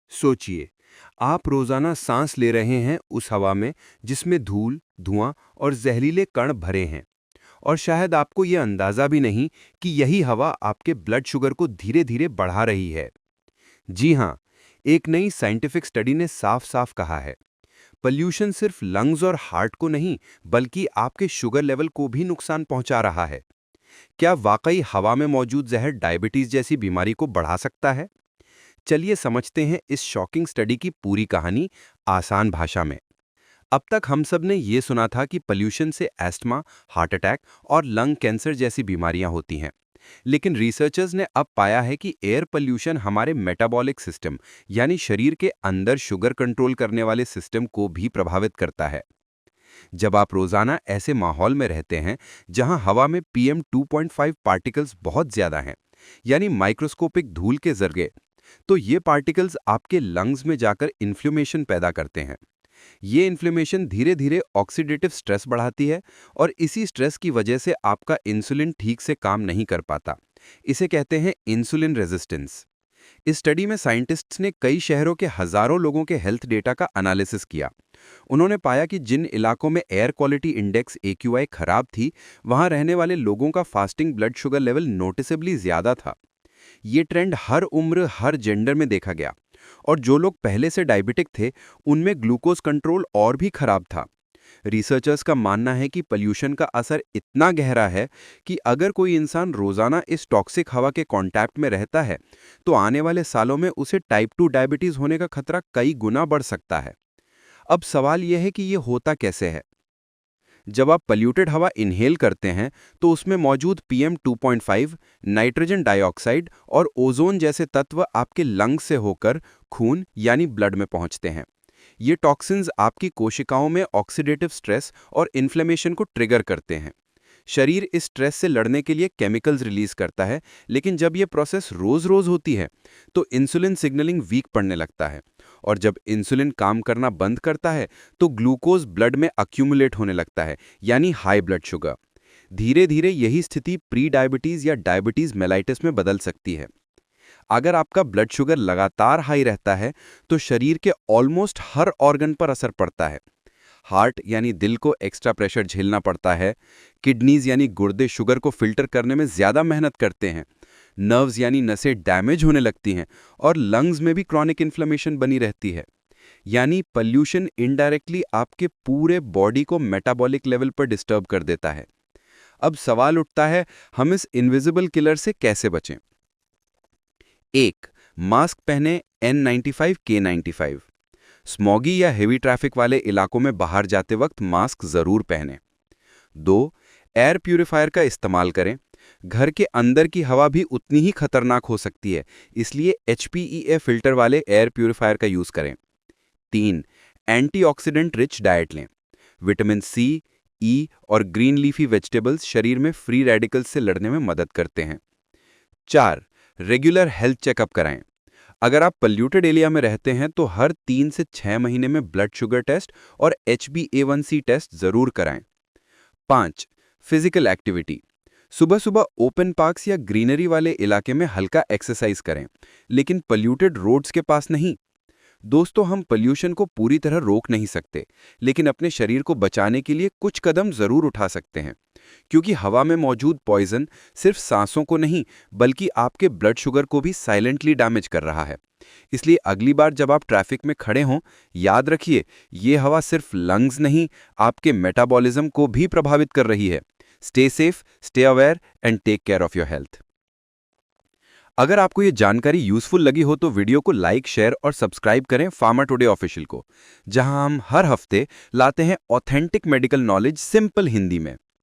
सोचिए, आप रोजाना सांस ले रहे हैं उस हवा में जिसमें धूल, धुआं और जहरीले कण भरे हैं, और शायद आपको ये अंदाजा भी नहीं कि यही हवा आपके ब्लड शुगर को धीरे-धीरे बढ़ा रही है। जी हाँ, एक नई साइंटिफिक स्टडी ने साफ-साफ कहा है, पॉल्यूशन सिर्फ लंग्स और हार्ट को नहीं, बल्कि आपके शुगर लेवल को भी नुकसान पहुंचा रहा है। क्या वाकई हवा में मौजूद जहर डायबिटीज जैसी बीमारी को बढ़ा सकता है? चलिए समझते हैं इस शॉकिंग स्टडी की पूरी कहानी आसान भाषा में। अब तक हम सब ने ये सुना था कि पोल्यूशन से एस्थमा, हार्ट अटैक और लंग कैंसर जैसी बीमारियां होती हैं। लेकिन रिसर्चर्स ने अब पाया है कि एयर पोल्यूशन हमारे मेटाबॉलिक सिस्टम, यानी शरीर के अंदर शुगर कंट्रोल करने वाले सिस्टम को भी प्रभावित करता है। जब आप रोजाना ऐसे माहौल में रहते हैं जहां हवा में PM 2.5 पार्टिकल्स बहुत ज्यादा हैं, यानी माइक्रोस्कोपिक धूल के जरिए, तो ये पार्टिकल्स आपके लंग्स में जाकर इन्फ्लेमेशन पैदा करते हैं। ये इन्फ्लेमेशन धीरे धीरे ऑक्सीडेटिव स्ट्रेस बढ़ाती है, और इसी स्ट्रेस की वजह से आपका इंसुलिन ठीक से काम नहीं कर पाता। इसे कहते हैं इंसुलिन रेजिस्टेंस। इस स्टडी में साइंटिस्ट्स ने कई शहरों के हजारों लोगों के हेल्थ डेटा का एनालिसिस किया। उन्होंने पाया कि जिन इलाकों में एयर क्वालिटी इंडेक्स AQI खराब थी, वहां रहने वाले लोगों का फास्टिंग ब्लड शुगर लेवल नोटिसेबली ज्यादा था। ये ट्रेंड हर उम्र, हर जेंडर में देखा गया, और जो लोग पहले से डायबिटिक थे, उनमें ग्लूकोज कंट्रोल और भी खराब था। रिसर्चर्स का मानना है कि पोल्यूशन का असर इतना गहरा है कि अगर कोई इंसान रोजाना इस टॉक्सिक हवा के कांटेक्ट में रहता है, तो आने वाले सालों में उसे टाइप 2 डायबिटीज होने का खतरा कई गुना बढ़ सकता है। अब सवाल यह है कि ये होता कैसे है। जब आप पोल्यूटेड हवा इनहेल करते हैं, तो उसमें मौजूद PM 2.5, नाइट्रोजन डाइऑक्साइड और ओजोन जैसे तत्व आपके लंग्स से होकर खून यानी ब्लड में पहुंचते हैं। ये टॉक्सिन्स आपकी कोशिकाओं में ऑक्सीडेटिव स्ट्रेस और इन्फ्लेमेशन को ट्रिगर करते हैं। शरीर इस स्ट्रेस से लड़ने के लिए केमिकल्स रिलीज करता है, लेकिन जब यह प्रोसेस रोज-रोज होती है, तो इंसुलिन सिग्नलिंग वीक पड़ने लगता है, और जब इंसुलिन काम करना बंद करता है, तो ग्लूकोज ब्लड में अक्यूमुलेट होने लगता है, यानी हाई ब्लड शुगर। धीरे धीरे यही स्थिति प्री डायबिटीज या डायबिटीज मेलाइटिस में बदल सकती है। अगर आपका ब्लड शुगर लगातार हाई रहता है, तो शरीर के ऑलमोस्ट हर ऑर्गन पर असर पड़ता है। हार्ट यानी दिल को एक्स्ट्रा प्रेशर झेलना पड़ता है, किडनीज यानी गुर्दे शुगर को फिल्टर करने में ज्यादा मेहनत करते हैं, नर्व्स यानी नसें डैमेज होने लगती हैं, और लंग्स में भी क्रॉनिक इन्फ्लेमेशन बनी रहती है। यानी पोल्यूशन इनडायरेक्टली आपके पूरे बॉडी को मेटाबॉलिक लेवल पर डिस्टर्ब कर देता है। अब सवाल उठता है, हम इस इनविजिबल किलर से कैसे बचें? 1. मास्क पहने N95 K95। स्मॉगी या हेवी ट्रैफिक वाले इलाकों में बाहर जाते वक्त मास्क जरूर पहनें। 2. एयर प्यूरिफायर का इस्तेमाल करें। घर के अंदर की हवा भी उतनी ही खतरनाक हो सकती है, इसलिए HPEA फिल्टर वाले एयर प्यूरिफायर का यूज करें। 3. एंटीऑक्सीडेंट रिच डाइट लें। विटामिन C, E और ग्रीन लीफी वेजिटेबल्स शरीर में फ्री रेडिकल्स से लड़ने में मदद करते हैं। 4. रेगुलर हेल्थ चेकअप कराएं। अगर आप पोल्यूटेड एरिया में रहते हैं, तो हर 3 से 6 महीने में ब्लड शुगर टेस्ट और HbA1c टेस्ट जरूर कराएं। 5. Physical activity. सुबह सुबह ओपन पार्क्स या ग्रीनरी वाले इलाके में हल्का एक्सरसाइज करें, लेकिन पोल्यूटेड रोड्स के पास नहीं। दोस्तों, हम पोल्यूशन को पूरी तरह रोक नहीं सकते, लेकिन अपने शरीर को बचाने के लिए कुछ कदम जरूर उठा सकते हैं, क्योंकि हवा में मौजूद पॉइजन सिर्फ सांसों को नहीं, बल्कि आपके ब्लड शुगर को भी साइलेंटली डैमेज कर रहा है। इसलिए अगली बार जब आप ट्रैफिक में खड़े हों, याद रखिए, ये हवा सिर्फ लंग्स नहीं, आपके मेटाबॉलिज्म को भी प्रभावित कर रही है। Stay safe, stay aware and take care of your health. अगर आपको ये जानकारी यूजफुल लगी हो, तो वीडियो को लाइक, शेयर और सब्सक्राइब करें फार्मा टुडे ऑफिशियल को, जहां हम हर हफ्ते लाते हैं authentic medical knowledge simple Hindi में।